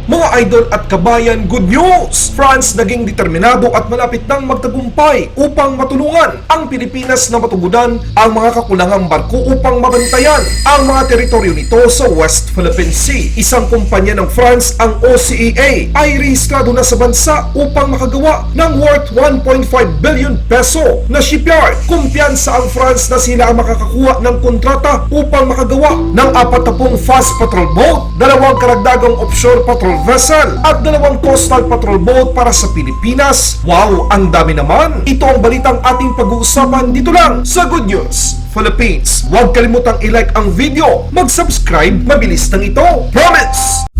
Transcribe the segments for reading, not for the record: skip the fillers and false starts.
Mga idol at kabayan, good news! France naging determinado at malapit nang magtagumpay upang matulungan ang Pilipinas na matugunan ang mga kakulangang barko upang mabantayan ang mga teritoryo nito sa West Philippine Sea. Isang kumpanya ng France, ang OCEA, ay rehistrado na sa bansa upang makagawa ng worth 1.5 billion peso na shipyard. Kumpiyansa ang France na sila ang makakakuha ng kontrata upang makagawa ng 40 fast patrol boat, 2 karagdagang offshore patrol vessel at 2 coastal patrol boat para sa Pilipinas. Wow, ang dami naman! Ito ang balitang ating pag-uusapan dito lang sa Good News Philippines. Huwag kalimutang i-like ang video, mag-subscribe, mabilis lang ito. Promise!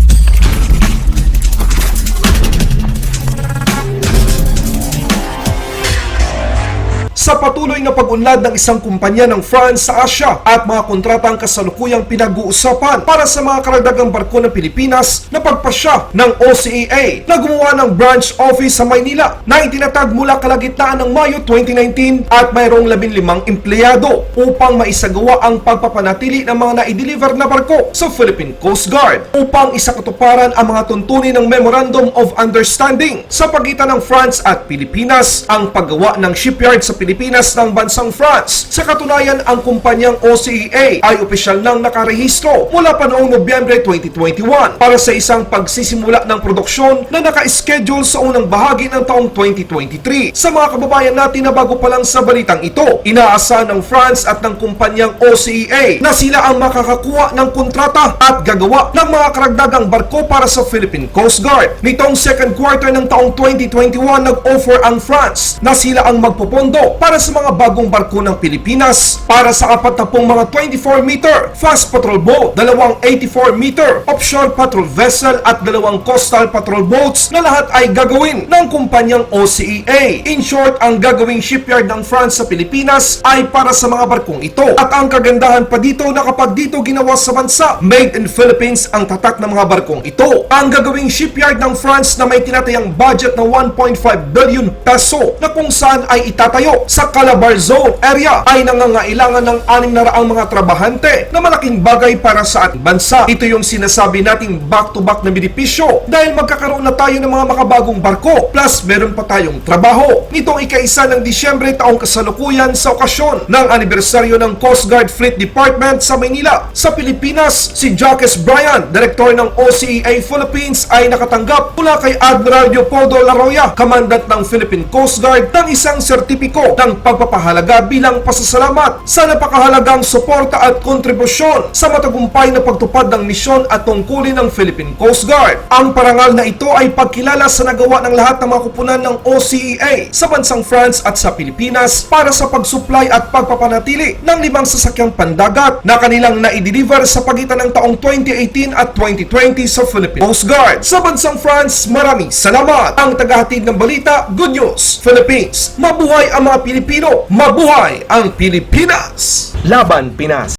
Sa patuloy na pag-unlad ng isang kumpanya ng France sa Asia at mga kontratang kasalukuyang pinag-uusapan para sa mga karagdagang barko ng Pilipinas na pagpasya ng OCEA na gumawa ng branch office sa Maynila na itinatag mula kalagitnaan ng Mayo 2019 at mayroong 15 empleyado upang maisagawa ang pagpapanatili ng mga na-deliver na barko sa Philippine Coast Guard upang isakatuparan ang mga tuntunin ng Memorandum of Understanding sa pagitan ng France at Pilipinas. Ang paggawa ng shipyard sa Pilipinas ng bansang France. Sa katunayan, ang kumpanyang OCEA ay opisyal nang nakarehistro mula pa noong Nobyembre 2021 para sa isang pagsisimula ng produksyon na naka-schedule sa unang bahagi ng taong 2023. Sa mga kababayan natin na bago pa lang sa balitang ito, inaasahan ng France at ng kumpanyang OCEA na sila ang makakakuha ng kontrata at gagawa ng mga karagdagang barko para sa Philippine Coast Guard. Nitong second quarter ng taong 2021, nag-offer ang France na sila ang magpopondo para sa mga bagong barko ng Pilipinas para sa 40 mga 24-meter fast patrol boat, 2 84-meter offshore patrol vessel at 2 coastal patrol boats na lahat ay gagawin ng kumpanyang OCEA. In short, ang gagawing shipyard ng France sa Pilipinas ay para sa mga barkong ito. At ang kagandahan pa dito na kapag dito ginawa sa bansa, made in Philippines ang tatak ng mga barkong ito. Ang gagawing shipyard ng France na may tinatayang budget na 1.5 billion peso na kung saan ay itatayo sa Calabar Zone area ay nangangailangan ng 600 mga trabahante na malaking bagay para sa ating bansa. Ito yung sinasabi nating back-to-back na benepisyo dahil magkakaroon na tayo ng mga makabagong barko plus meron pa tayong trabaho. Nitong ika-1 ng Disyembre taong kasalukuyan sa okasyon ng anibersaryo ng Coast Guard Fleet Department sa Maynila sa Pilipinas, si Jacques Bryan, Direktor ng OCEA Philippines, ay nakatanggap mula kay Admiral Leopoldo Laroya, Commandant ng Philippine Coast Guard, ng isang sertipiko ng pagpapahalaga bilang pasasalamat sa napakahalagang suporta at kontribusyon sa matagumpay na pagtupad ng misyon at tungkulin ng Philippine Coast Guard. Ang parangal na ito ay pagkilala sa nagawa ng lahat ng mga kupunan ng OCEA sa bansang France at sa Pilipinas para sa pagsupply at pagpapanatili ng 5 sasakyang pandagat na kanilang na-deliver sa pagitan ng taong 2018 at 2020 sa Philippine Coast Guard. Sa bansang France, maraming salamat. Ang tagahatid ng balita, Good News Philippines. Mabuhay ang mga Pilipino! Mabuhay ang Pilipinas! Laban Pinas.